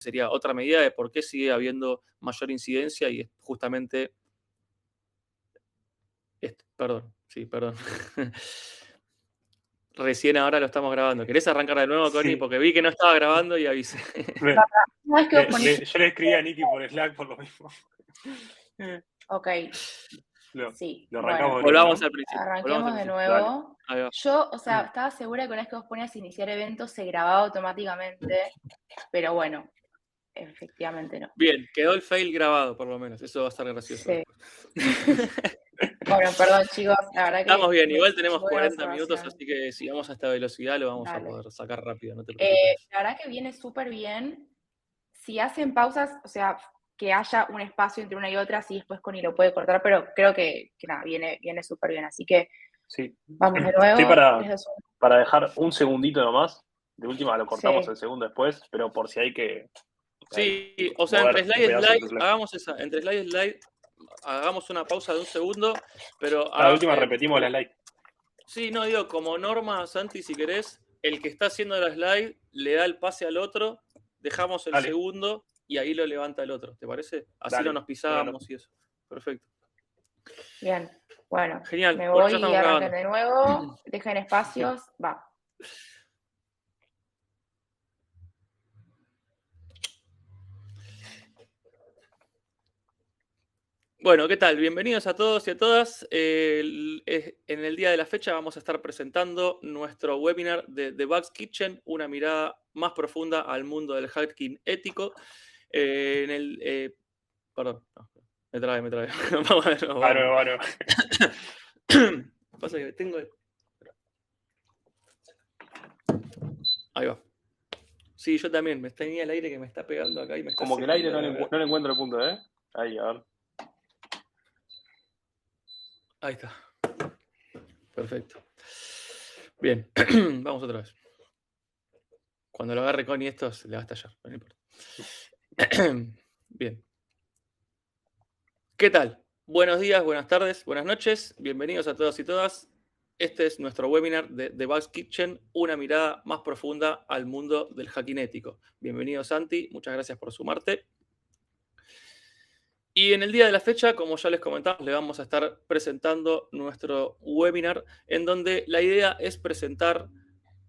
sería otra medida de por qué sigue habiendo mayor incidencia y es justamente... perdón. Recién ahora lo estamos grabando. ¿Querés arrancar de nuevo, Connie? Sí. Porque vi que no estaba grabando y avisé. No es que vos ponés... Yo le escribí a Nicky por Slack por lo mismo. Ok, Lo sí, arrancamos de nuevo, Volvamos ¿no? al principio. arranquemos de Dale. nuevo. Ahí va. Yo, o sea, estaba segura que una vez que vos ponías iniciar eventos se grababa automáticamente, pero bueno, efectivamente no. Bien, quedó el fail grabado, por lo menos. Eso va a estar gracioso. Sí. Bueno, perdón, chicos, la verdad que... Estamos bien, igual tenemos buena 40 minutos, observación. así que si vamos a esta velocidad lo vamos Dale. a poder sacar rápido, no te preocupes. La verdad que viene súper bien. Si hacen pausas, o sea, que haya un espacio entre una y otra, sí, después Connie lo puede cortar, pero creo que nada, viene súper bien. Así que Sí. vamos de nuevo. Estoy para dejar un segundito nomás. De última lo cortamos Sí. el segundo después, pero por si hay que... Sí, o sea, entre slide y pedazo de slide, slide. hagamos esa. Entre slide y slide, hagamos una pausa de un segundo, pero... A la última repetimos la slide. Sí, no, digo, como norma, Santi, si querés, el que está haciendo la slide le da el pase al otro, dejamos el Dale. segundo y ahí lo levanta el otro, ¿te parece? Así Dale. no nos pisábamos Bueno. y eso. Perfecto. Bien, bueno, Genial. me Bueno, voy ya y estamos arrancan grabando. de nuevo, dejen espacios, va. Bueno, ¿qué tal? Bienvenidos a todos y a todas. En el día de la fecha vamos a estar presentando nuestro webinar de The Bugs Kitchen, una mirada más profunda al mundo del hacking ético. Perdón, no, me trae. Vamos a ver. Bueno. Pasa que tengo... Ahí va. Sí, yo también. Me tenía el aire que me está pegando acá y me está... Como que el aire no le encuentro el punto, ¿eh? Ahí, a ver. Ahí está. Perfecto. Bien, vamos otra vez. Cuando lo agarre Connie esto le va a estallar, no importa. Bien. ¿Qué tal? Buenos días, buenas tardes, buenas noches. Bienvenidos a todos y todas. Este es nuestro webinar de The Bugs Kitchen, una mirada más profunda al mundo del hacking ético. Bienvenido, Santi. Muchas gracias por sumarte. Y en el día de la fecha, como ya les comentamos, le vamos a estar presentando nuestro webinar en donde la idea es presentar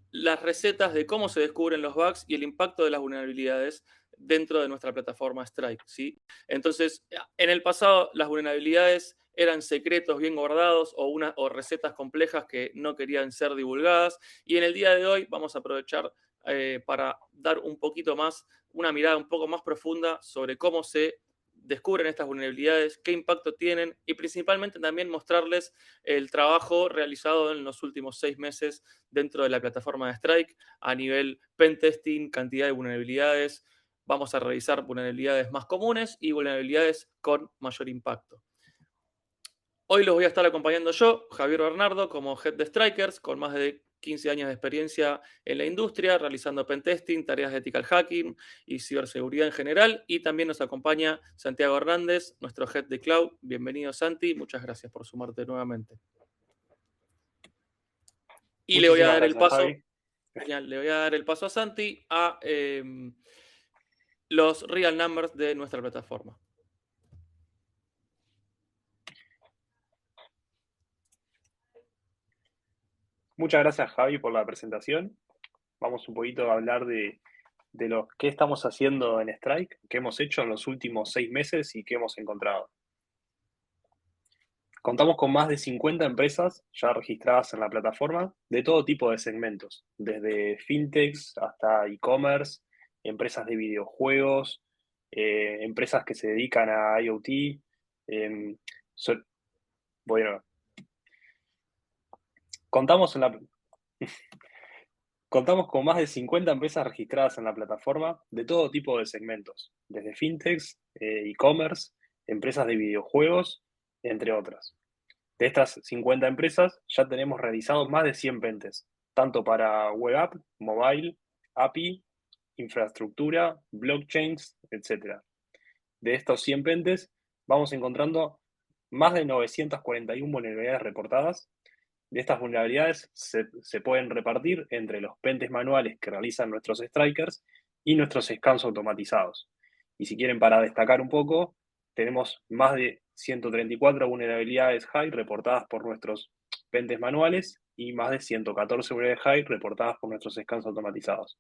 las recetas de cómo se descubren los bugs y el impacto de las vulnerabilidades dentro de nuestra plataforma Strike, ¿sí? Entonces, en el pasado las vulnerabilidades eran secretos bien guardados o recetas complejas que no querían ser divulgadas, y en el día de hoy vamos a aprovechar para dar un poquito más, una mirada un poco más profunda sobre cómo se descubren estas vulnerabilidades, qué impacto tienen y principalmente también mostrarles el trabajo realizado en los últimos 6 meses dentro de la plataforma de Strike a nivel pentesting, cantidad de vulnerabilidades. Vamos a revisar vulnerabilidades más comunes y vulnerabilidades con mayor impacto. Hoy los voy a estar acompañando yo, Javier Bernardo, como Head de Strikers, con más de 15 años de experiencia en la industria, realizando pentesting, tareas de ethical hacking y ciberseguridad en general. Y también nos acompaña Santiago Hernández, nuestro Head de Cloud. Bienvenido, Santi. Muchas gracias por sumarte nuevamente. Y le voy a dar el paso. Genial, le voy a dar el paso a Santi a los real numbers de nuestra plataforma. Muchas gracias, Javi, por la presentación. Vamos un poquito a hablar de lo que estamos haciendo en Strike, qué hemos hecho en los últimos 6 meses y qué hemos encontrado. Contamos con más de 50 empresas ya registradas en la plataforma de todo tipo de segmentos, desde fintechs hasta e-commerce, empresas de videojuegos, empresas que se dedican a IoT. Bueno, contamos con más de 50 empresas registradas en la plataforma de todo tipo de segmentos, desde fintechs, e-commerce, empresas de videojuegos, entre otras. De estas 50 empresas ya tenemos realizados más de 100 pentest, tanto para web app, mobile, API, infraestructura, blockchains, etc. De estos 100 pentest vamos encontrando más de 941 vulnerabilidades reportadas. De estas vulnerabilidades se pueden repartir entre los pentest manuales que realizan nuestros strikers y nuestros scans automatizados. Y si quieren, para destacar un poco, tenemos más de 134 vulnerabilidades high reportadas por nuestros pentes manuales y más de 114 vulnerabilidades high reportadas por nuestros scans automatizados.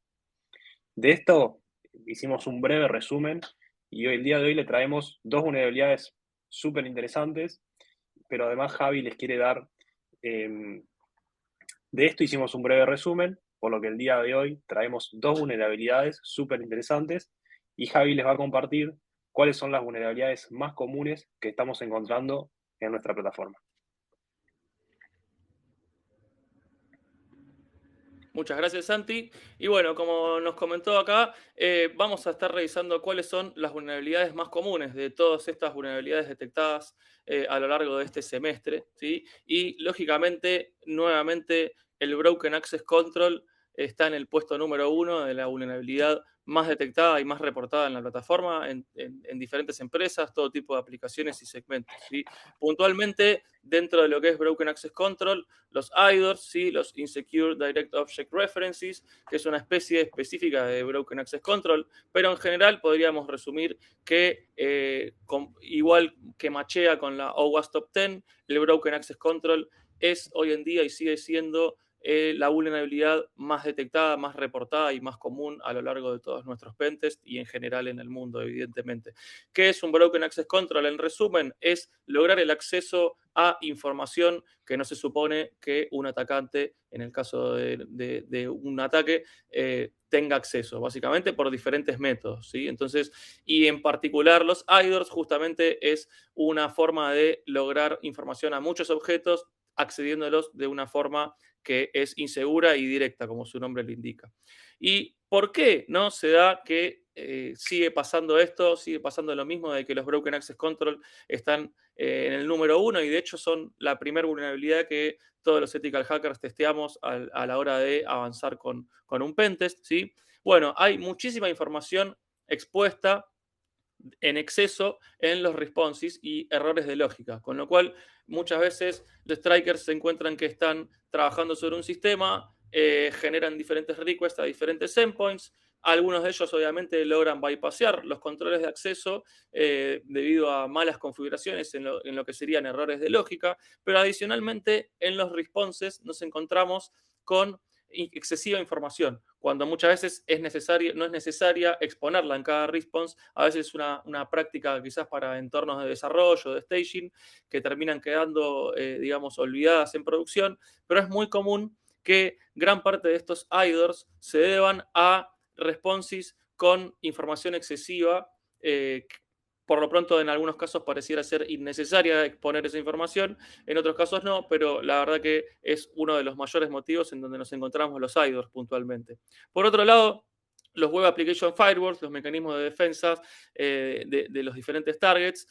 De esto hicimos un breve resumen y hoy, el día de hoy le traemos dos vulnerabilidades súper interesantes, pero además Javi les quiere dar, de esto hicimos un breve resumen, por lo que el día de hoy traemos dos vulnerabilidades súper interesantes y Javi les va a compartir cuáles son las vulnerabilidades más comunes que estamos encontrando en nuestra plataforma. Muchas gracias, Santi. Y bueno, como nos comentó acá, vamos a estar revisando cuáles son las vulnerabilidades más comunes de todas estas vulnerabilidades detectadas a lo largo de este semestre, ¿sí? Y lógicamente, nuevamente, el Broken Access Control está en el puesto número 1 de la vulnerabilidad más detectada y más reportada en la plataforma, en diferentes empresas, todo tipo de aplicaciones y segmentos, ¿sí? Puntualmente, dentro de lo que es Broken Access Control, los IDORs, ¿sí? Los Insecure Direct Object References, que es una especie específica de Broken Access Control, pero en general podríamos resumir que igual que machea con la OWASP Top 10, el Broken Access Control es hoy en día y sigue siendo la vulnerabilidad más detectada, más reportada y más común a lo largo de todos nuestros pentests y en general en el mundo, evidentemente. ¿Qué es un Broken Access Control? En resumen, es lograr el acceso a información que no se supone que un atacante, en el caso de un ataque, tenga acceso, básicamente por diferentes métodos, ¿sí? Entonces, y en particular los IDORs justamente es una forma de lograr información a muchos objetos accediéndolos de una forma que es insegura y directa, como su nombre lo indica. ¿Y por qué no se da que sigue pasando esto, sigue pasando lo mismo de que los Broken Access Control están en el número 1 y de hecho son la primera vulnerabilidad que todos los ethical hackers testeamos a la hora de avanzar con un pentest, ¿sí? Bueno, hay muchísima información expuesta en exceso en los responses y errores de lógica, con lo cual muchas veces los strikers se encuentran que están trabajando sobre un sistema, generan diferentes requests a diferentes endpoints, algunos de ellos obviamente logran bypassear los controles de acceso debido a malas configuraciones en lo que serían errores de lógica, pero adicionalmente en los responses nos encontramos con excesiva información, cuando muchas veces no es necesaria exponerla en cada response, a veces es una práctica quizás para entornos de desarrollo, de staging, que terminan quedando, digamos, olvidadas en producción, pero es muy común que gran parte de estos IDORs se deban a responses con información excesiva, por lo pronto en algunos casos pareciera ser innecesaria exponer esa información, en otros casos no, pero la verdad que es uno de los mayores motivos en donde nos encontramos los IDORs puntualmente. Por otro lado, los Web Application Firewalls, los mecanismos de defensa de los diferentes targets,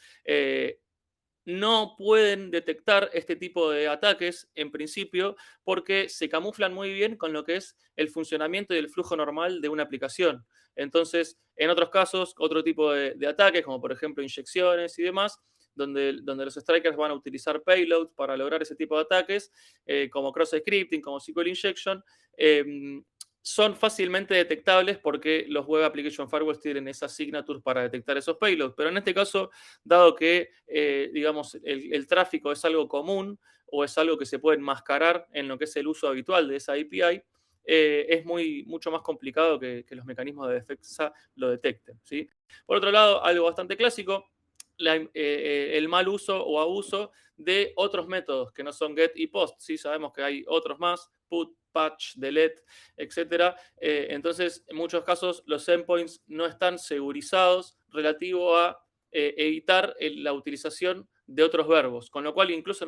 no pueden detectar este tipo de ataques en principio porque se camuflan muy bien con lo que es el funcionamiento y el flujo normal de una aplicación. Entonces, en otros casos, otro tipo de ataques, como por ejemplo inyecciones y demás, donde los strikers van a utilizar payloads para lograr ese tipo de ataques, como cross-scripting, como SQL injection, son fácilmente detectables porque los Web Application Firewalls tienen esas signatures para detectar esos payloads. Pero en este caso, dado que, digamos, el tráfico es algo común o es algo que se puede enmascarar en lo que es el uso habitual de esa API, es mucho más complicado que los mecanismos de defensa lo detecten, ¿sí? Por otro lado, algo bastante clásico, el mal uso o abuso de otros métodos que no son get y post. Sí, sabemos que hay otros más, put, patch, delete, etc. Entonces, en muchos casos, los endpoints no están segurizados relativo a evitar la utilización de otros verbos, con lo cual incluso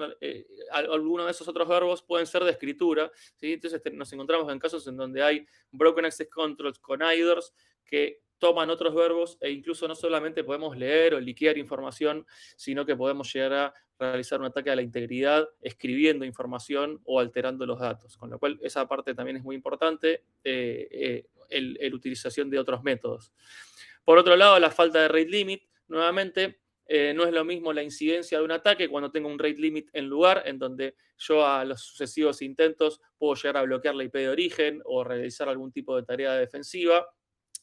algunos de esos otros verbos pueden ser de escritura, ¿sí? Entonces nos encontramos en casos en donde hay broken access controls con IDORs que toman otros verbos e incluso no solamente podemos leer o liquear información, sino que podemos llegar a realizar un ataque a la integridad escribiendo información o alterando los datos. Con lo cual esa parte también es muy importante, el utilización de otros métodos. Por otro lado, la falta de rate limit, nuevamente, no es lo mismo la incidencia de un ataque cuando tengo un rate limit en lugar, en donde yo a los sucesivos intentos puedo llegar a bloquear la IP de origen o realizar algún tipo de tarea defensiva,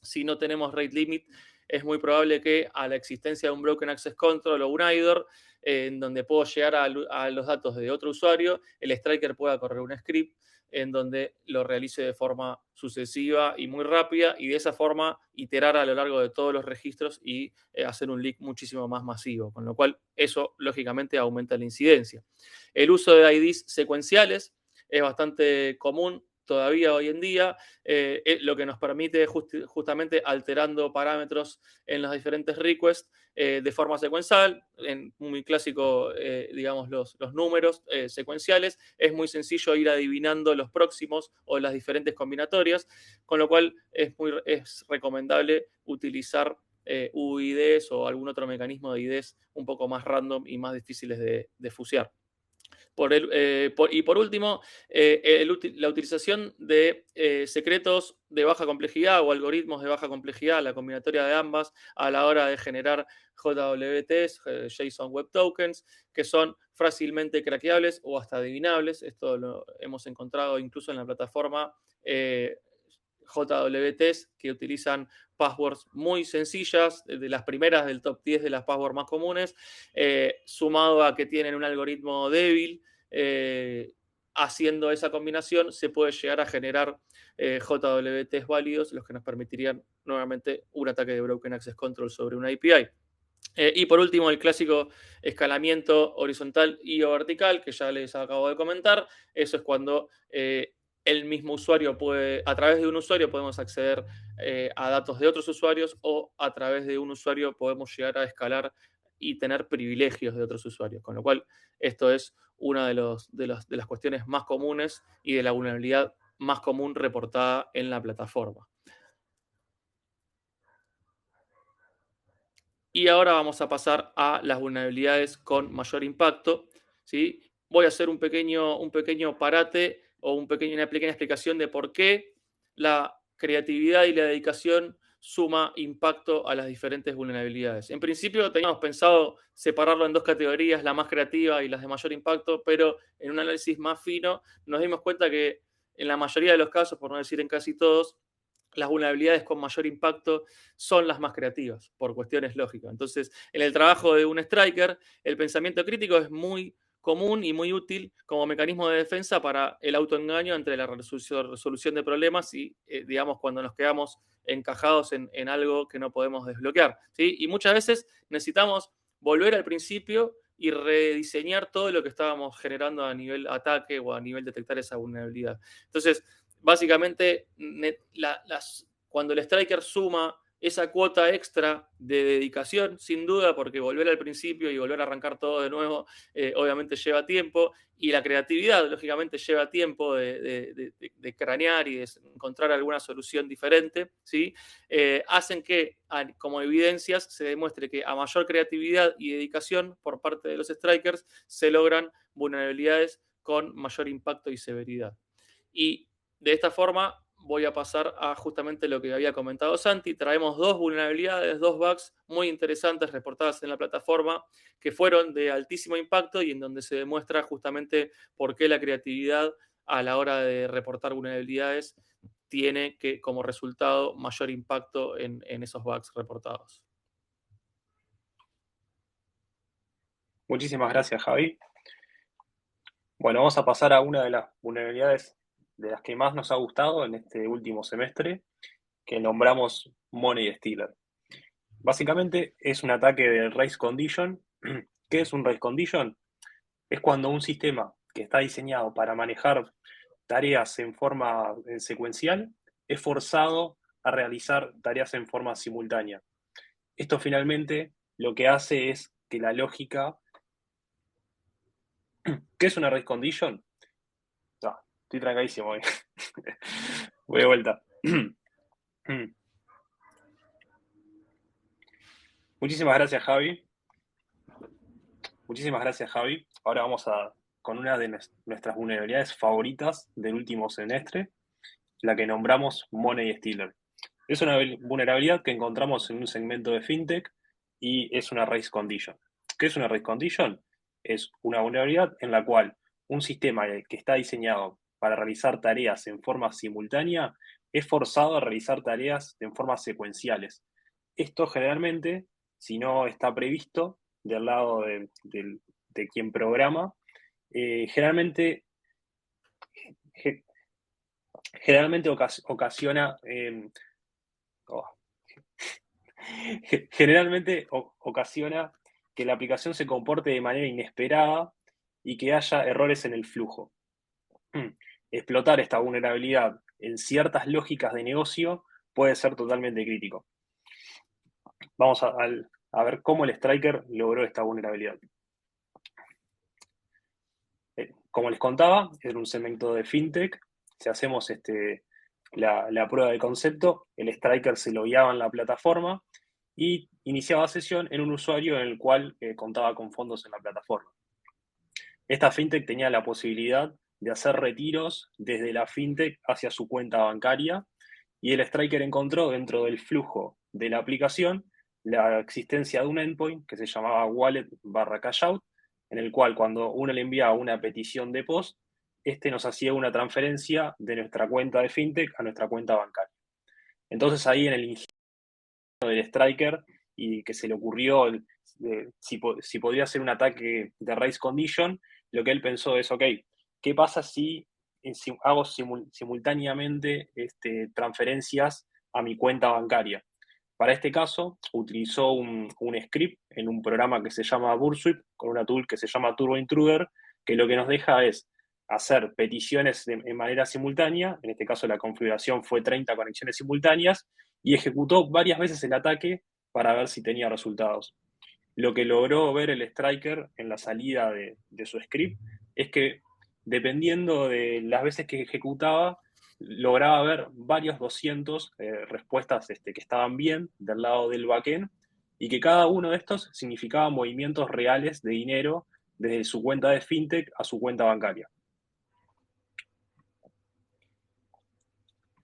si no tenemos rate limit, es muy probable que a la existencia de un Broken Access Control o un IDOR, en donde puedo llegar a los datos de otro usuario, el striker pueda correr un script en donde lo realice de forma sucesiva y muy rápida, y de esa forma iterar a lo largo de todos los registros y hacer un leak muchísimo más masivo, con lo cual eso lógicamente aumenta la incidencia. El uso de IDs secuenciales es bastante común todavía hoy en día, lo que nos permite justamente alterando parámetros en los diferentes requests de forma secuencial, en muy clásico, digamos, los números secuenciales. Es muy sencillo ir adivinando los próximos o las diferentes combinatorias, con lo cual es recomendable utilizar UIDs o algún otro mecanismo de IDs un poco más random y más difíciles de fusear. Y por último, la utilización de secretos de baja complejidad o algoritmos de baja complejidad, la combinatoria de ambas, a la hora de generar JWTs, JSON Web Tokens, que son fácilmente craqueables o hasta adivinables. Esto lo hemos encontrado incluso en la plataforma JWTs que utilizan passwords muy sencillas, de las primeras del top 10 de las passwords más comunes, sumado a que tienen un algoritmo débil, haciendo esa combinación se puede llegar a generar JWTs válidos, los que nos permitirían nuevamente un ataque de Broken Access Control sobre una API. Y por último, el clásico escalamiento horizontal y o vertical, que ya les acabo de comentar. Eso es cuando el mismo usuario puede, a través de un usuario podemos acceder a datos de otros usuarios, o a través de un usuario podemos llegar a escalar y tener privilegios de otros usuarios. Con lo cual, esto es una de las cuestiones más comunes y de la vulnerabilidad más común reportada en la plataforma. Y ahora vamos a pasar a las vulnerabilidades con mayor impacto, ¿sí? Voy a hacer un pequeño parate o una pequeña explicación de por qué la creatividad y la dedicación suma impacto a las diferentes vulnerabilidades. En principio teníamos pensado separarlo en dos categorías, la más creativa y las de mayor impacto, pero en un análisis más fino nos dimos cuenta que en la mayoría de los casos, por no decir en casi todos, las vulnerabilidades con mayor impacto son las más creativas, por cuestiones lógicas. Entonces, en el trabajo de un striker, el pensamiento crítico es muy común y muy útil como mecanismo de defensa para el autoengaño entre la resolución de problemas y, digamos, cuando nos quedamos encajados en algo que no podemos desbloquear, ¿sí? Y muchas veces necesitamos volver al principio y rediseñar todo lo que estábamos generando a nivel ataque o a nivel detectar esa vulnerabilidad. Entonces, básicamente, cuando el striker suma esa cuota extra de dedicación, sin duda, porque volver al principio y volver a arrancar todo de nuevo, obviamente lleva tiempo, y la creatividad, lógicamente, lleva tiempo de cranear y de encontrar alguna solución diferente, ¿sí? Hacen que, como evidencias, se demuestre que a mayor creatividad y dedicación por parte de los strikers, se logran vulnerabilidades con mayor impacto y severidad. Y de esta forma voy a pasar a justamente lo que había comentado Santi. Traemos dos vulnerabilidades, dos bugs muy interesantes reportadas en la plataforma, que fueron de altísimo impacto y en donde se demuestra justamente por qué la creatividad a la hora de reportar vulnerabilidades tiene como resultado mayor impacto en esos bugs reportados. Muchísimas gracias, Javi. Bueno, vamos a pasar a una de las vulnerabilidades de las que más nos ha gustado en este último semestre, que nombramos Money Stealer. Básicamente es un ataque de race condition. ¿Qué es un race condition? Es cuando un sistema que está diseñado para manejar tareas en forma secuencial es forzado a realizar tareas en forma simultánea. Esto finalmente lo que hace es que la lógica... ¿Qué es una race condition? Estoy trancadísimo hoy. Voy de vuelta. Muchísimas gracias, Javi. Muchísimas gracias, Javi. Ahora vamos con una de nuestras vulnerabilidades favoritas del último semestre, la que nombramos Money Stealer. Es una vulnerabilidad que encontramos en un segmento de FinTech y es una race condition. ¿Qué es una race condition? Es una vulnerabilidad en la cual un sistema que está diseñado para realizar tareas en forma simultánea es forzado a realizar tareas en formas secuenciales. Esto generalmente, si no está previsto del lado de quien programa, generalmente, ge- generalmente ocasiona, oh, generalmente ocasiona que la aplicación se comporte de manera inesperada y que haya errores en el flujo. Explotar esta vulnerabilidad en ciertas lógicas de negocio puede ser totalmente crítico. Vamos a ver cómo el Striker logró esta vulnerabilidad. Como les contaba, era un segmento de fintech. Si hacemos la prueba de concepto, el Striker se logueaba en la plataforma y iniciaba sesión en un usuario en el cual contaba con fondos en la plataforma. Esta fintech tenía la posibilidad de hacer retiros desde la fintech hacia su cuenta bancaria y el Striker encontró dentro del flujo de la aplicación la existencia de un endpoint que se llamaba wallet/cashout, en el cual cuando uno le enviaba una petición de post, nos hacía una transferencia de nuestra cuenta de fintech a nuestra cuenta bancaria. Entonces ahí en el ingenio del Striker y que se le ocurrió si podría ser un ataque de race condition, lo que él pensó es, ok, ¿qué pasa si hago simultáneamente transferencias a mi cuenta bancaria? Para este caso, utilizó un script en un programa que se llama Bursuit, con una tool que se llama Turbo Intruder, que lo que nos deja es hacer peticiones en manera simultánea, en este caso la configuración fue 30 conexiones simultáneas, y ejecutó varias veces el ataque para ver si tenía resultados. Lo que logró ver el Striker en la salida de su script es que dependiendo de las veces que ejecutaba, lograba ver varios 200 respuestas que estaban bien del lado del backend y que cada uno de estos significaba movimientos reales de dinero desde su cuenta de fintech a su cuenta bancaria.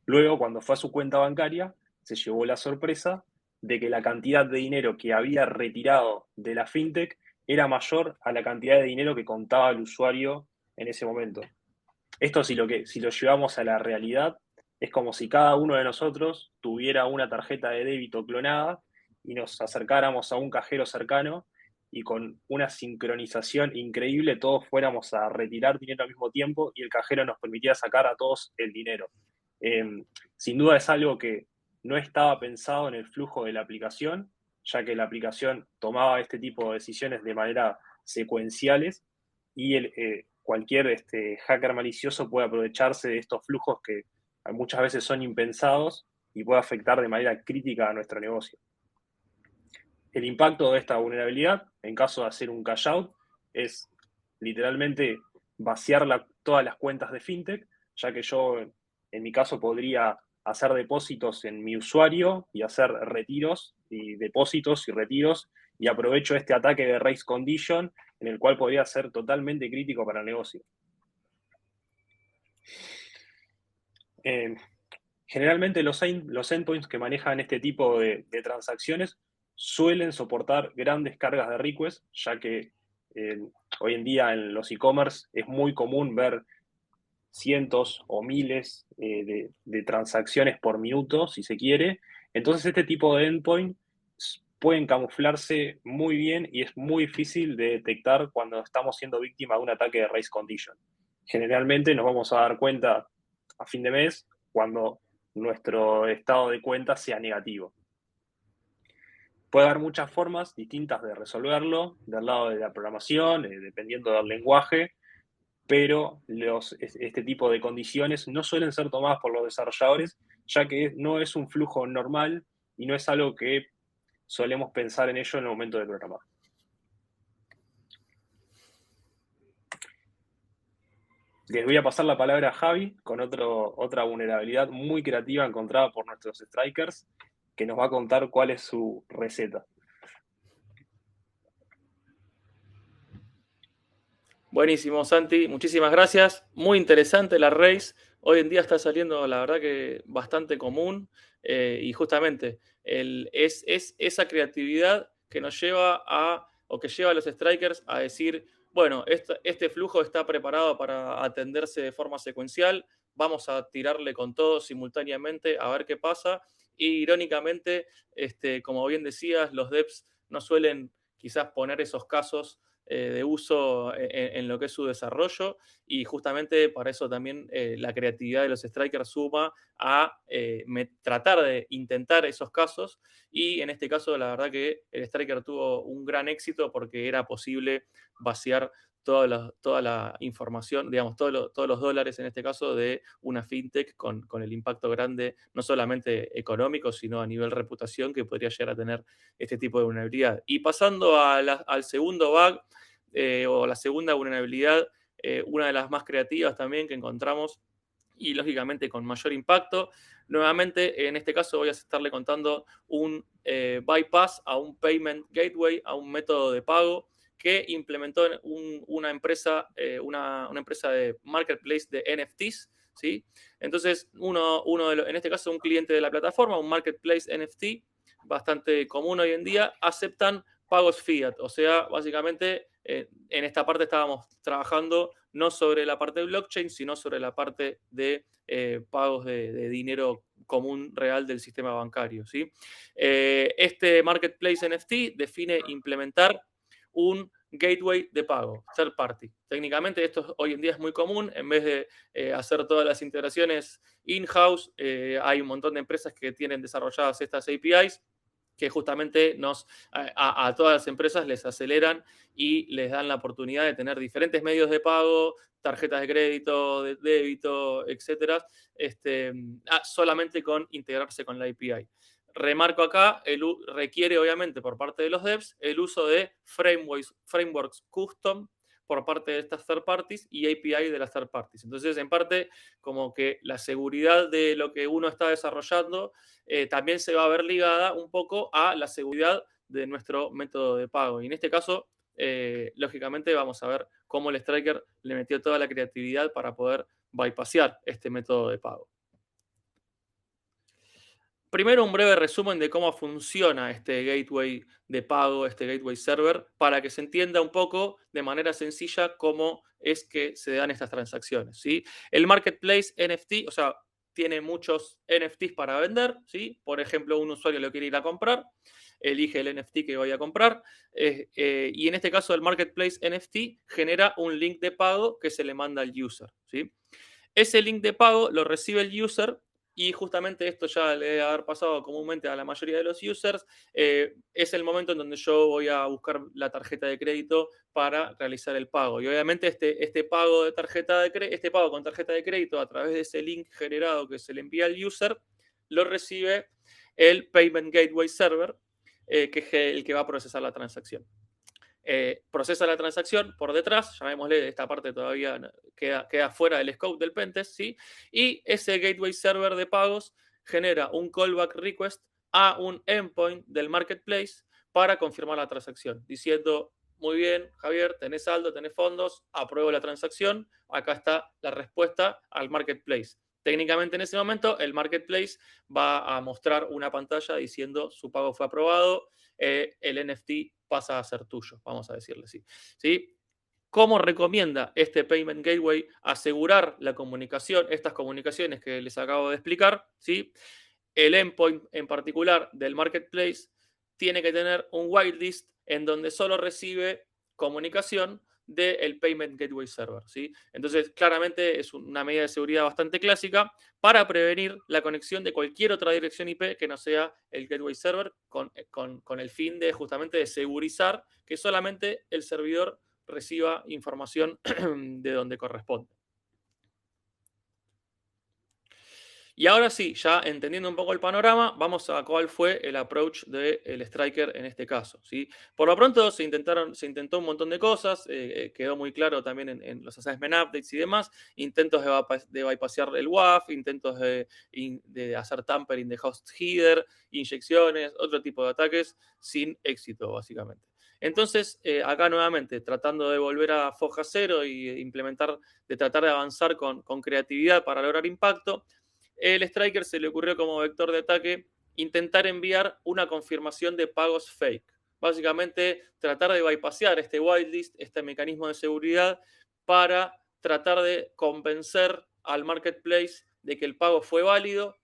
Luego, cuando fue a su cuenta bancaria, se llevó la sorpresa de que la cantidad de dinero que había retirado de la fintech era mayor a la cantidad de dinero que contaba el usuario en ese momento. Esto si lo llevamos a la realidad, es como si cada uno de nosotros tuviera una tarjeta de débito clonada y nos acercáramos a un cajero cercano y con una sincronización increíble todos fuéramos a retirar dinero al mismo tiempo y el cajero nos permitía sacar a todos el dinero. Sin duda es algo que no estaba pensado en el flujo de la aplicación, ya que la aplicación tomaba este tipo de decisiones de manera secuenciales y cualquier hacker malicioso puede aprovecharse de estos flujos que muchas veces son impensados y puede afectar de manera crítica a nuestro negocio. El impacto de esta vulnerabilidad, en caso de hacer un cash out, es literalmente vaciar todas las cuentas de fintech, ya que yo, en mi caso, podría hacer depósitos en mi usuario y hacer retiros y depósitos y retiros y aprovecho este ataque de race condition en el cual podría ser totalmente crítico para el negocio. Generalmente los endpoints que manejan este tipo de transacciones suelen soportar grandes cargas de request, ya que hoy en día en los e-commerce es muy común ver cientos o miles de transacciones por minuto, si se quiere. Entonces este tipo de endpoint pueden camuflarse muy bien y es muy difícil de detectar cuando estamos siendo víctima de un ataque de race condition. Generalmente nos vamos a dar cuenta a fin de mes cuando nuestro estado de cuenta sea negativo. Puede haber muchas formas distintas de resolverlo, del lado de la programación, dependiendo del lenguaje, pero este tipo de condiciones no suelen ser tomadas por los desarrolladores, ya que no es un flujo normal y no es algo que solemos pensar en ello en el momento de programar. Les voy a pasar la palabra a Javi con otra vulnerabilidad muy creativa encontrada por nuestros strikers, que nos va a contar cuál es su receta. Buenísimo, Santi. Muchísimas gracias. Muy interesante la race. Hoy en día está saliendo, la verdad que bastante común. Y justamente es esa creatividad que nos lleva o que lleva a los strikers a decir, bueno, este flujo está preparado para atenderse de forma secuencial. vamos a tirarle con todo simultáneamente a ver qué pasa. Y irónicamente, como bien decías, los devs no suelen quizás poner esos casos de uso en lo que es su desarrollo, y justamente para eso también la creatividad de los strikers suma a tratar de intentar esos casos, y en este caso la verdad que el striker tuvo un gran éxito porque era posible vaciar toda la información, digamos, todos los dólares en este caso de una fintech con el impacto grande, no solamente económico, sino a nivel reputación que podría llegar a tener este tipo de vulnerabilidad. Y pasando al segundo bug o la segunda vulnerabilidad, una de las más creativas también que encontramos y lógicamente con mayor impacto. Nuevamente, en este caso voy a estarle contando un bypass a un payment gateway, a un método de pago que implementó una empresa de marketplace de NFTs, ¿sí? Entonces, en este caso un cliente de la plataforma, un marketplace NFT, bastante común hoy en día, aceptan pagos fiat. O sea, básicamente, en esta parte estábamos trabajando no sobre la parte de blockchain, sino sobre la parte de pagos de dinero común real del sistema bancario, ¿sí? Este marketplace NFT define implementar un gateway de pago, third party. Técnicamente esto hoy en día es muy común. En vez de hacer todas las integraciones in-house, hay un montón de empresas que tienen desarrolladas estas APIs que justamente a todas las empresas les aceleran y les dan la oportunidad de tener diferentes medios de pago, tarjetas de crédito, de débito, etcétera, solamente con integrarse con la API. Remarco acá, requiere obviamente por parte de los devs el uso de frameworks custom por parte de estas third parties y API de las third parties. Entonces, en parte, como que la seguridad de lo que uno está desarrollando también se va a ver ligada un poco a la seguridad de nuestro método de pago. Y en este caso, lógicamente, vamos a ver cómo el striker le metió toda la creatividad para poder bypassear este método de pago. Primero, un breve resumen de cómo funciona este gateway de pago, este gateway server, para que se entienda un poco de manera sencilla cómo es que se dan estas transacciones, ¿sí? El marketplace NFT, o sea, tiene muchos NFTs para vender, ¿sí? Por ejemplo, un usuario lo quiere ir a comprar, elige el NFT que vaya a comprar, y en este caso el marketplace NFT genera un link de pago que se le manda al user, ¿sí? Ese link de pago lo recibe el user, y justamente esto ya le debe haber pasado comúnmente a la mayoría de los users. Es el momento en donde yo voy a buscar la tarjeta de crédito para realizar el pago. Y obviamente este pago con tarjeta de crédito a través de ese link generado que se le envía al user, lo recibe el Payment Gateway Server, que es el que va a procesar la transacción. Procesa la transacción por detrás, llamémosle, esta parte todavía queda fuera del scope del pentest, ¿sí? Y ese gateway server de pagos genera un callback request a un endpoint del marketplace para confirmar la transacción, diciendo: muy bien, Javier, tenés saldo, tenés fondos, apruebo la transacción, acá está la respuesta al marketplace. Técnicamente en ese momento el marketplace va a mostrar una pantalla diciendo su pago fue aprobado, el NFT pasa a ser tuyo, vamos a decirle así, ¿sí? ¿Cómo recomienda este Payment Gateway asegurar la comunicación, estas comunicaciones que les acabo de explicar, ¿sí? El endpoint en particular del marketplace tiene que tener un whitelist en donde solo recibe comunicación del Payment Gateway Server, ¿sí? Entonces, claramente es una medida de seguridad bastante clásica para prevenir la conexión de cualquier otra dirección IP que no sea el Gateway Server, con el fin de justamente de segurizar que solamente el servidor reciba información de donde corresponde. Y ahora sí, ya entendiendo un poco el panorama, vamos a cuál fue el approach del striker en este caso, ¿sí? Por lo pronto se intentó un montón de cosas, quedó muy claro también en los assessment updates y demás, intentos de bypassear el WAF, intentos de hacer tampering de host header, inyecciones, otro tipo de ataques, sin éxito básicamente. Entonces, acá nuevamente, tratando de volver a foja cero y tratar de avanzar con creatividad para lograr impacto, el striker se le ocurrió como vector de ataque intentar enviar una confirmación de pagos fake. Básicamente, tratar de bypassear este whitelist, este mecanismo de seguridad, para tratar de convencer al marketplace de que el pago fue válido,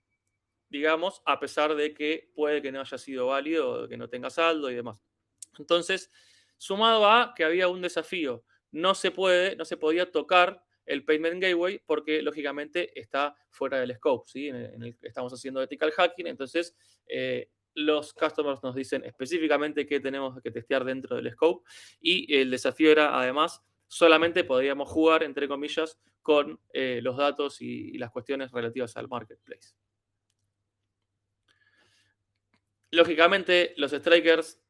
digamos, a pesar de que puede que no haya sido válido o que no tenga saldo y demás. Entonces, sumado a que había un desafío, no se podía tocar el Payment Gateway porque lógicamente está fuera del scope, ¿sí? Estamos haciendo ethical hacking, entonces los customers nos dicen específicamente qué tenemos que testear dentro del scope y el desafío era además solamente podíamos jugar, entre comillas, con los datos y las cuestiones relativas al marketplace. Lógicamente, los strikers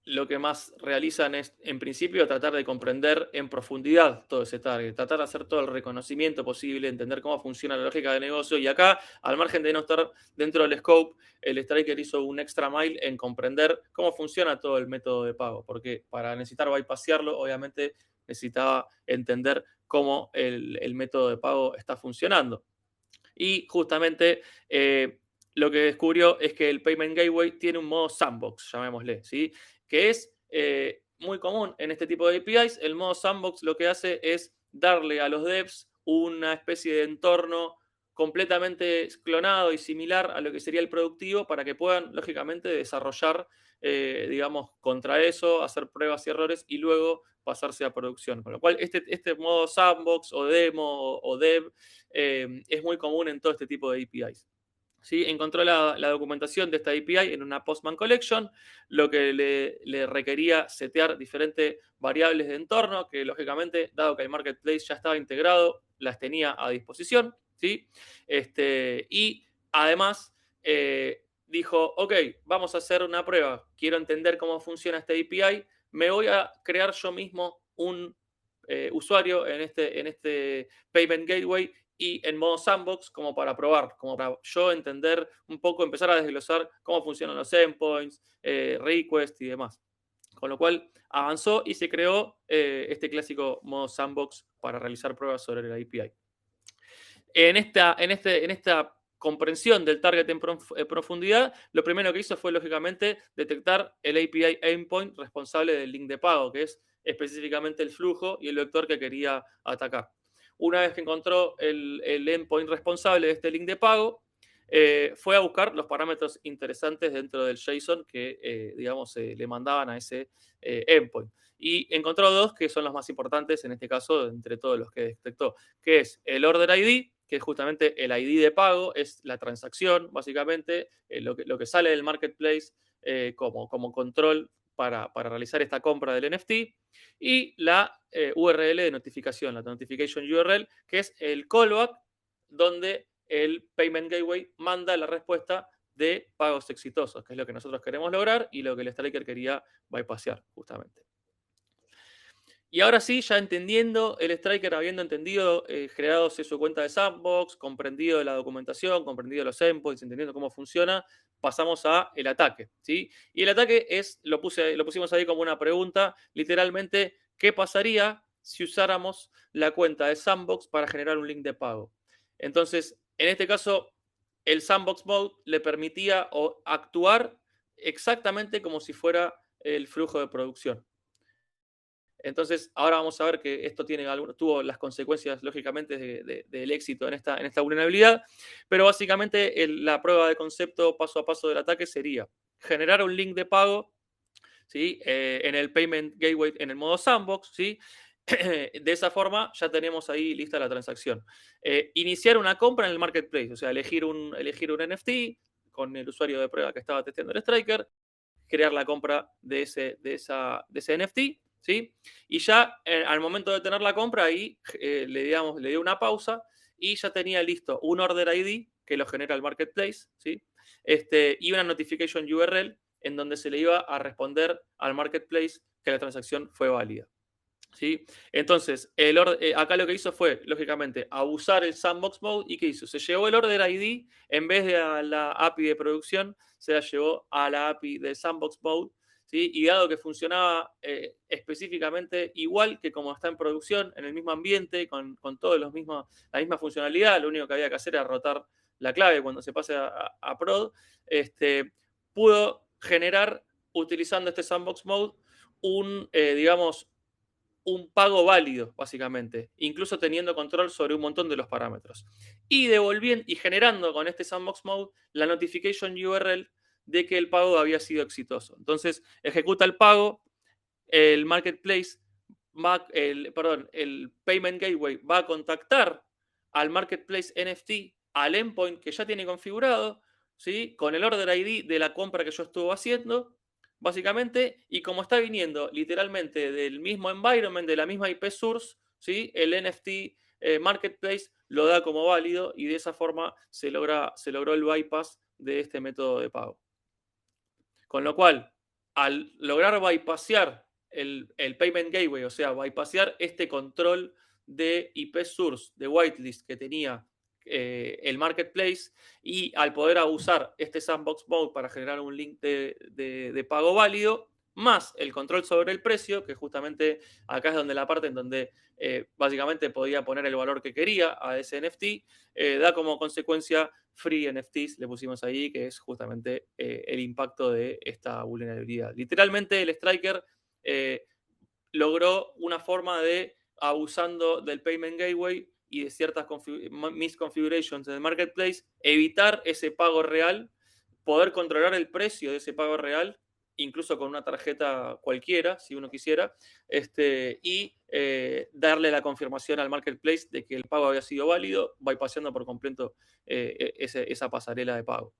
lo que más realizan es, en principio, tratar de comprender en profundidad todo ese target, tratar de hacer todo el reconocimiento posible, entender cómo funciona la lógica de negocio. Y acá, al margen de no estar dentro del scope, el striker hizo un extra mile en comprender cómo funciona todo el método de pago, porque para necesitar bypassearlo, obviamente necesitaba entender cómo el método de pago está funcionando. Y justamente lo que descubrió es que el Payment Gateway tiene un modo sandbox, llamémosle, ¿sí? Que es muy común en este tipo de APIs. El modo sandbox lo que hace es darle a los devs una especie de entorno completamente clonado y similar a lo que sería el productivo para que puedan, lógicamente, desarrollar, digamos, contra eso, hacer pruebas y errores y luego pasarse a producción. Con lo cual, este modo sandbox o demo o dev es muy común en todo este tipo de APIs. ¿Sí? Encontró la documentación de esta API en una Postman Collection, lo que le requería setear diferentes variables de entorno, que lógicamente, dado que el marketplace ya estaba integrado, las tenía a disposición. ¿Sí? Y además dijo, ok, vamos a hacer una prueba, quiero entender cómo funciona esta API, me voy a crear yo mismo un usuario en este Payment Gateway y en modo sandbox como para probar, como para yo entender un poco, empezar a desglosar cómo funcionan los endpoints, requests y demás. Con lo cual avanzó y se creó este clásico modo sandbox para realizar pruebas sobre la API. En esta comprensión del target en profundidad, lo primero que hizo fue, lógicamente, detectar el API endpoint responsable del link de pago, que es específicamente el flujo y el vector que quería atacar. Una vez que encontró el endpoint responsable de este link de pago, fue a buscar los parámetros interesantes dentro del JSON que, digamos, le mandaban a ese endpoint. Y encontró dos que son los más importantes en este caso, entre todos los que detectó, que es el Order ID, que es justamente el ID de pago, es la transacción, básicamente, lo que sale del marketplace como control para realizar esta compra del NFT, y la URL de notificación, la Notification URL, que es el callback donde el Payment Gateway manda la respuesta de pagos exitosos, que es lo que nosotros queremos lograr y lo que el striker quería bypassear, justamente. Y ahora sí, ya entendiendo, el striker habiendo entendido, generado su cuenta de sandbox, comprendido la documentación, comprendido los endpoints, entendiendo cómo funciona, pasamos a el ataque, ¿sí? Y el ataque lo pusimos ahí como una pregunta, literalmente, ¿qué pasaría si usáramos la cuenta de sandbox para generar un link de pago? Entonces, en este caso, el sandbox mode le permitía actuar exactamente como si fuera el flujo de producción. Entonces, ahora vamos a ver que esto tuvo las consecuencias, lógicamente, del éxito en esta vulnerabilidad, pero básicamente la prueba de concepto paso a paso del ataque sería generar un link de pago, ¿sí? En el Payment Gateway, en el modo sandbox, ¿sí? De esa forma ya tenemos ahí lista la transacción. Iniciar una compra en el marketplace, o sea, elegir un NFT con el usuario de prueba que estaba testeando el striker, crear la compra de ese NFT, ¿sí? Y ya al momento de tener la compra, ahí le dio una pausa y ya tenía listo un Order ID que lo genera el marketplace, ¿sí? Y una Notification URL en donde se le iba a responder al marketplace que la transacción fue válida. ¿Sí? Entonces, acá lo que hizo fue, lógicamente, abusar el sandbox mode. ¿Y qué hizo? Se llevó el order ID, en vez de a la API de producción, se la llevó a la API de sandbox mode. ¿Sí? Y dado que funcionaba específicamente igual que como está en producción, en el mismo ambiente, con todos la misma funcionalidad, lo único que había que hacer era rotar la clave cuando se pase a prod, pudo generar, utilizando este sandbox mode, digamos, un pago válido, básicamente, incluso teniendo control sobre un montón de los parámetros. Y devolviendo y generando con este sandbox mode la notification URL de que el pago había sido exitoso. Entonces, ejecuta el pago, el marketplace el payment gateway va a contactar al marketplace NFT, al endpoint que ya tiene configurado, ¿sí? Con el order ID de la compra que yo estuve haciendo, básicamente, y como está viniendo literalmente del mismo environment, de la misma IP source, ¿sí? El NFT marketplace lo da como válido y de esa forma se logró el bypass de este método de pago. Con lo cual, al lograr bypassear el Payment Gateway, o sea, bypassear este control de IP source, de whitelist que tenía el marketplace, y al poder usar este sandbox mode para generar un link de pago válido, más el control sobre el precio, que justamente acá es donde la parte en donde básicamente podía poner el valor que quería a ese NFT, da como consecuencia free NFTs, le pusimos ahí, que es justamente el impacto de esta vulnerabilidad. Literalmente el Striker logró una forma de, abusando del Payment Gateway y de ciertas misconfigurations del marketplace, evitar ese pago real, poder controlar el precio de ese pago real, incluso con una tarjeta cualquiera, si uno quisiera, y darle la confirmación al marketplace de que el pago había sido válido, bypassando por completo esa pasarela de pago.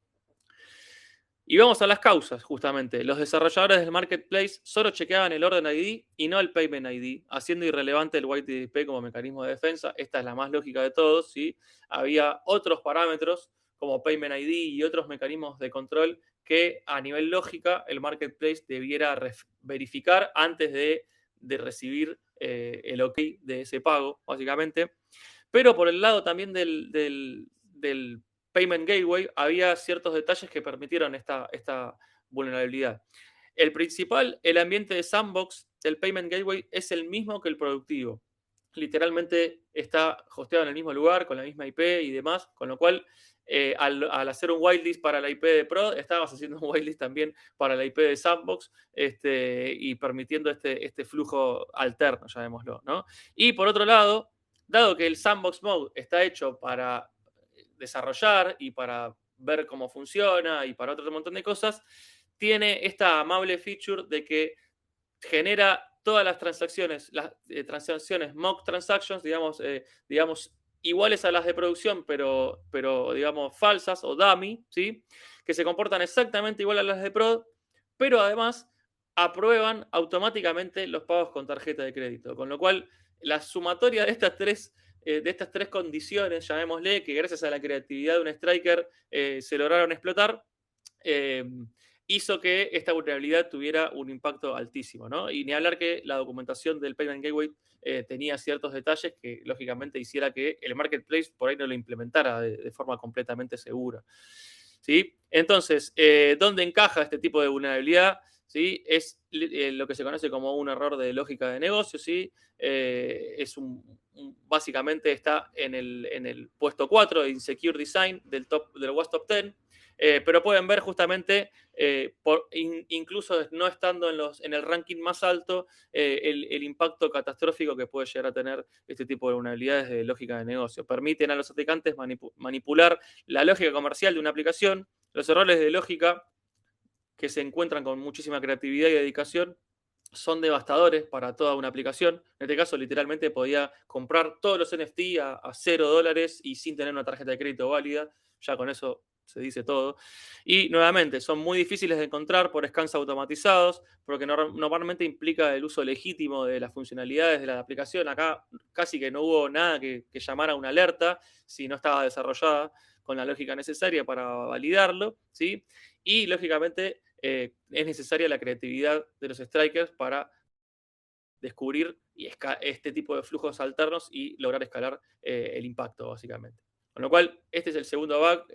Y vamos a las causas, justamente. Los desarrolladores del marketplace solo chequeaban el Order ID y no el Payment ID, haciendo irrelevante el WhiteDP como mecanismo de defensa. Esta es la más lógica de todos, ¿sí? Había otros parámetros como Payment ID y otros mecanismos de control que a nivel lógica el marketplace debiera verificar antes de recibir el OK de ese pago, básicamente. Pero por el lado también del Payment Gateway había ciertos detalles que permitieron esta vulnerabilidad. El principal, el ambiente de sandbox del Payment Gateway es el mismo que el productivo. Literalmente está hosteado en el mismo lugar, con la misma IP y demás, con lo cual al hacer un whitelist para la IP de Prod, estabas haciendo un whitelist también para la IP de Sandbox y permitiendo este flujo alterno, llamémoslo, ¿no? Y por otro lado, dado que el Sandbox Mode está hecho para desarrollar y para ver cómo funciona y para otro montón de cosas, tiene esta amable feature de que genera todas las transacciones mock transactions, digamos, iguales a las de producción, pero digamos falsas o dummy, ¿sí? Que se comportan exactamente igual a las de prod, pero además aprueban automáticamente los pagos con tarjeta de crédito. Con lo cual, la sumatoria de estas tres condiciones, llamémosle, que gracias a la creatividad de un striker se lograron explotar, eh, hizo que esta vulnerabilidad tuviera un impacto altísimo, ¿no? Y ni hablar que la documentación del Payment Gateway tenía ciertos detalles que lógicamente hiciera que el marketplace por ahí no lo implementara de forma completamente segura. ¿Sí? Entonces, ¿dónde encaja este tipo de vulnerabilidad? ¿Sí? Es lo que se conoce como un error de lógica de negocio, ¿sí? Básicamente está en el puesto 4 de Insecure Design del WASP Top 10, pero pueden ver justamente, incluso no estando en el ranking más alto, el impacto catastrófico que puede llegar a tener este tipo de vulnerabilidades de lógica de negocio. Permiten a los atacantes manipular la lógica comercial de una aplicación, los errores de lógica que se encuentran con muchísima creatividad y dedicación son devastadores para toda una aplicación. En este caso, literalmente podía comprar todos los NFT a $0 y sin tener una tarjeta de crédito válida. Ya con eso se dice todo. Y nuevamente, son muy difíciles de encontrar por scans automatizados, porque normalmente implica el uso legítimo de las funcionalidades de la aplicación. Acá casi que no hubo nada que llamara una alerta si no estaba desarrollada con la lógica necesaria para validarlo, ¿sí? Y lógicamente es necesaria la creatividad de los strikers para descubrir este tipo de flujos alternos y lograr escalar el impacto, básicamente. Con lo cual, este es el segundo bug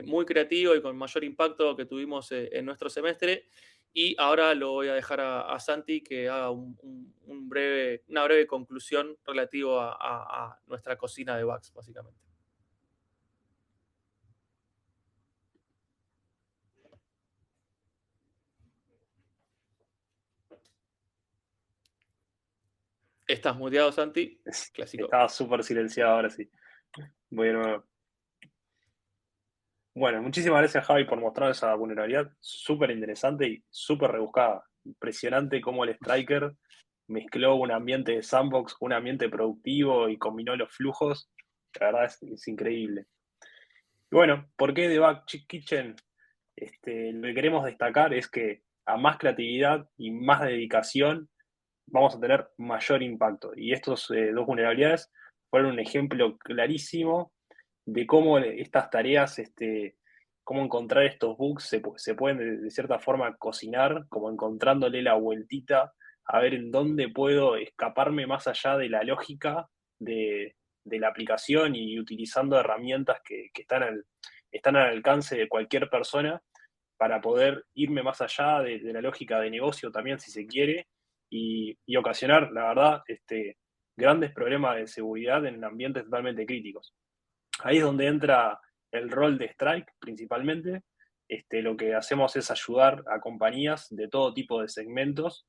muy creativo y con mayor impacto que tuvimos en nuestro semestre. Y ahora lo voy a dejar a Santi que haga una breve conclusión relativo a nuestra cocina de bugs, básicamente. Estás muteado, Santi. Clásico. Estaba súper silenciado, ahora sí. Voy de nuevo. Bueno, muchísimas gracias, Javi, por mostrar esa vulnerabilidad súper interesante y súper rebuscada. Impresionante cómo el Striker mezcló un ambiente de sandbox con un ambiente productivo y combinó los flujos. La verdad es increíble. Y bueno, ¿por qué Debug Kitchen? Lo que queremos destacar es que a más creatividad y más dedicación vamos a tener mayor impacto. Y estos dos vulnerabilidades fueron un ejemplo clarísimo de cómo estas tareas, cómo encontrar estos bugs se pueden de cierta forma cocinar, como encontrándole la vueltita, a ver en dónde puedo escaparme más allá de la lógica de la aplicación y utilizando herramientas que están al alcance de cualquier persona para poder irme más allá de la lógica de negocio también, si se quiere, y ocasionar, la verdad, grandes problemas de seguridad en ambientes totalmente críticos. Ahí es donde entra el rol de Strike principalmente. Lo que hacemos es ayudar a compañías de todo tipo de segmentos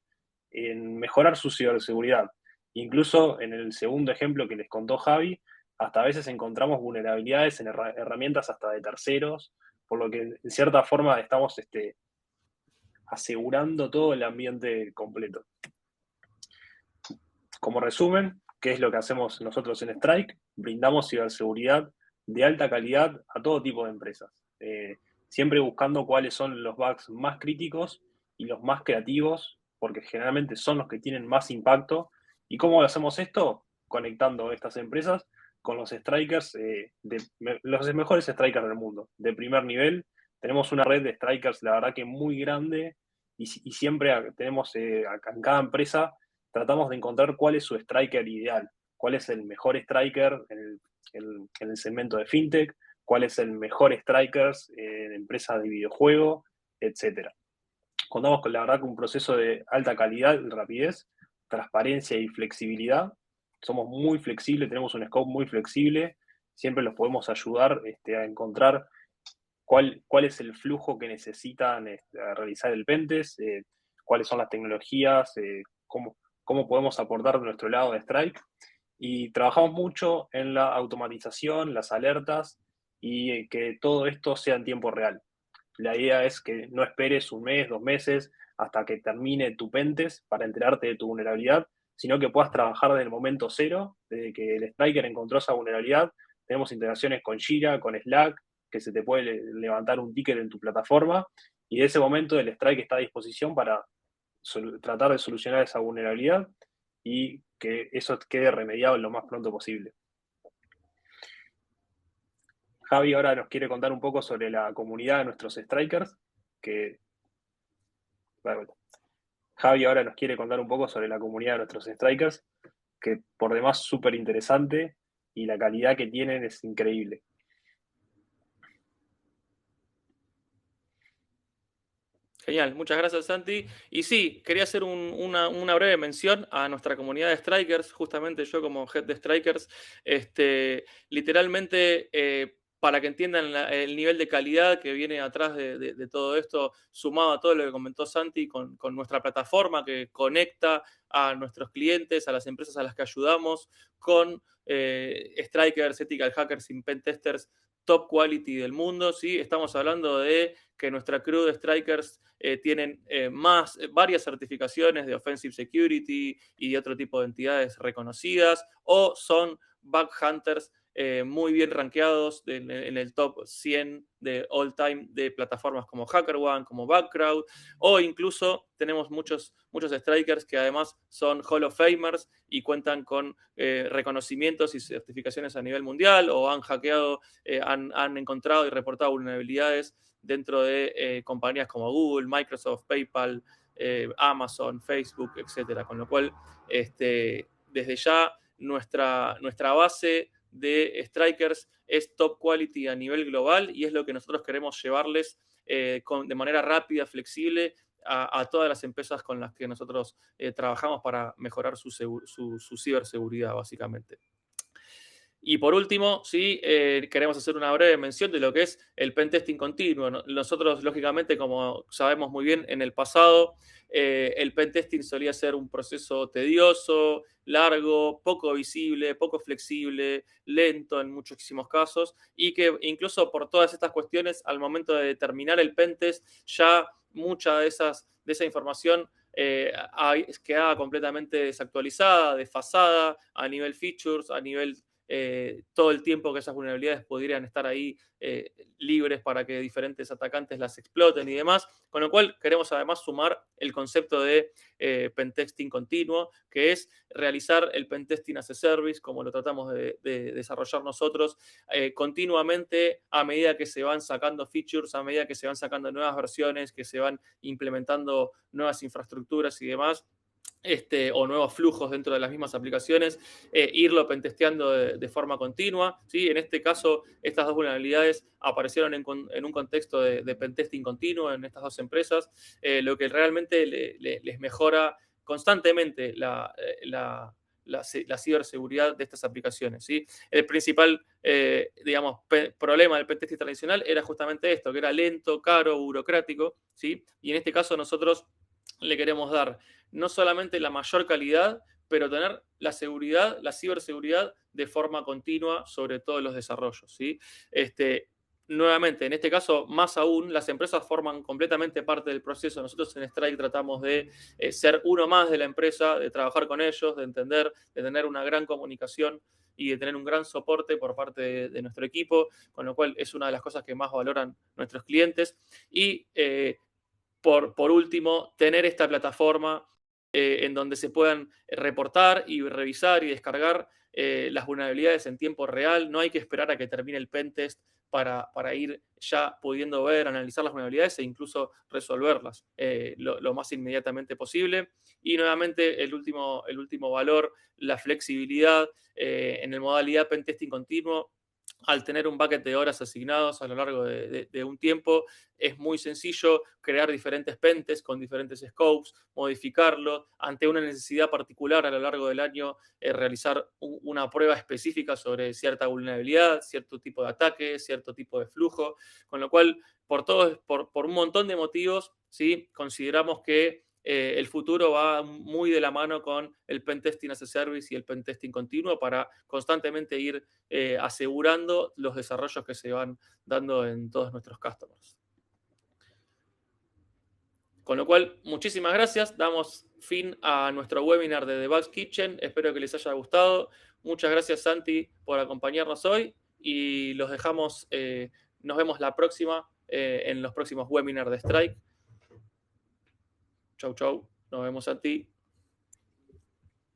en mejorar su ciberseguridad. Incluso en el segundo ejemplo que les contó Javi, hasta a veces encontramos vulnerabilidades en herramientas hasta de terceros, por lo que en cierta forma estamos asegurando todo el ambiente completo. Como resumen, ¿qué es lo que hacemos nosotros en Strike? Brindamos ciberseguridad de alta calidad a todo tipo de empresas, siempre buscando cuáles son los bugs más críticos y los más creativos, porque generalmente son los que tienen más impacto. ¿Y cómo hacemos esto? Conectando estas empresas con los strikers, los mejores strikers del mundo, de primer nivel. Tenemos una red de strikers, la verdad que muy grande, y siempre tenemos en cada empresa tratamos de encontrar cuál es su striker ideal, cuál es el mejor striker en el segmento de fintech, cuál es el mejor striker en empresas de videojuego, etc. Contamos con la verdad con un proceso de alta calidad y rapidez, transparencia y flexibilidad. Somos muy flexibles, tenemos un scope muy flexible, siempre los podemos ayudar a encontrar cuál es el flujo que necesitan realizar el pentest, cuáles son las tecnologías, cómo podemos aportar de nuestro lado de Strike. Y trabajamos mucho en la automatización, las alertas y que todo esto sea en tiempo real. La idea es que no esperes un mes, 2 meses, hasta que termine tu pentest para enterarte de tu vulnerabilidad, sino que puedas trabajar desde el momento cero, desde que el Striker encontró esa vulnerabilidad. Tenemos integraciones con Jira, con Slack, que se te puede levantar un ticket en tu plataforma, y de ese momento el Strike está a disposición para tratar de solucionar esa vulnerabilidad y que eso quede remediado lo más pronto posible. Javi ahora nos quiere contar un poco sobre la comunidad de nuestros strikers, que... Javi ahora nos quiere contar un poco sobre la comunidad de nuestros strikers, que por demás súper interesante y la calidad que tienen es increíble. Genial, muchas gracias, Santi. Y sí, quería hacer una breve mención a nuestra comunidad de Strikers, justamente yo como head de Strikers, literalmente para que entiendan el nivel de calidad que viene atrás de todo esto, sumado a todo lo que comentó Santi con nuestra plataforma que conecta a nuestros clientes, a las empresas a las que ayudamos, con Strikers, Ethical Hackers y Pentesters top quality del mundo, ¿sí? Estamos hablando de que nuestra crew de Strikers tienen varias certificaciones de Offensive Security y de otro tipo de entidades reconocidas, o son bug hunters muy bien rankeados en el top 100 de all time de plataformas como HackerOne, como Bugcrowd, o incluso tenemos muchos strikers que además son Hall of Famers y cuentan con reconocimientos y certificaciones a nivel mundial, o han hackeado, han encontrado y reportado vulnerabilidades dentro de compañías como Google, Microsoft, PayPal, Amazon, Facebook, etcétera. Con lo cual, desde ya nuestra base de strikers es top quality a nivel global y es lo que nosotros queremos llevarles de manera rápida, flexible a todas las empresas con las que nosotros trabajamos para mejorar su ciberseguridad, básicamente. Y por último, sí, queremos hacer una breve mención de lo que es el pentesting continuo. Nosotros, lógicamente, como sabemos muy bien, en el pasado el pentesting solía ser un proceso tedioso, largo, poco visible, poco flexible, lento en muchísimos casos, y que incluso por todas estas cuestiones, al momento de determinar el pentest, ya mucha de esa información quedaba completamente desactualizada, desfasada a nivel features, a nivel todo el tiempo que esas vulnerabilidades pudieran estar ahí libres para que diferentes atacantes las exploten y demás. Con lo cual queremos además sumar el concepto de pentesting continuo, que es realizar el pentesting as a service, como lo tratamos de desarrollar nosotros, continuamente a medida que se van sacando features, a medida que se van sacando nuevas versiones, que se van implementando nuevas infraestructuras y demás. O nuevos flujos dentro de las mismas aplicaciones, irlo pentesteando de forma continua. ¿Sí? En este caso, estas dos vulnerabilidades aparecieron en un contexto de pentesting continuo en estas dos empresas, lo que realmente les mejora constantemente la ciberseguridad de estas aplicaciones. ¿Sí? El principal, digamos, problema del pentesting tradicional era justamente esto, que era lento, caro, burocrático. ¿Sí? Y en este caso nosotros le queremos dar no solamente la mayor calidad, pero tener la seguridad, la ciberseguridad de forma continua sobre todos los desarrollos. ¿Sí? Nuevamente, en este caso, más aún, las empresas forman completamente parte del proceso. Nosotros en Strike tratamos de ser uno más de la empresa, de trabajar con ellos, de entender, de tener una gran comunicación y de tener un gran soporte por parte de nuestro equipo, con lo cual es una de las cosas que más valoran nuestros clientes. Y por último, tener esta plataforma en donde se puedan reportar y revisar y descargar las vulnerabilidades en tiempo real. No hay que esperar a que termine el pentest para ir ya pudiendo ver, analizar las vulnerabilidades e incluso resolverlas lo más inmediatamente posible. Y nuevamente el último valor, la flexibilidad en el modalidad pentesting continuo. Al tener un bucket de horas asignados a lo largo de un tiempo, es muy sencillo crear diferentes pentes con diferentes scopes, modificarlo, ante una necesidad particular a lo largo del año, realizar una prueba específica sobre cierta vulnerabilidad, cierto tipo de ataque, cierto tipo de flujo, con lo cual, por un montón de motivos, ¿sí? Consideramos que el futuro va muy de la mano con el pentesting as a service y el pentesting continuo para constantemente ir asegurando los desarrollos que se van dando en todos nuestros customers. Con lo cual, muchísimas gracias. Damos fin a nuestro webinar de Debug Kitchen. Espero que les haya gustado. Muchas gracias, Santi, por acompañarnos hoy y los dejamos. Nos vemos la próxima en los próximos webinars de Strike. Chau, chau. Nos vemos, Santi.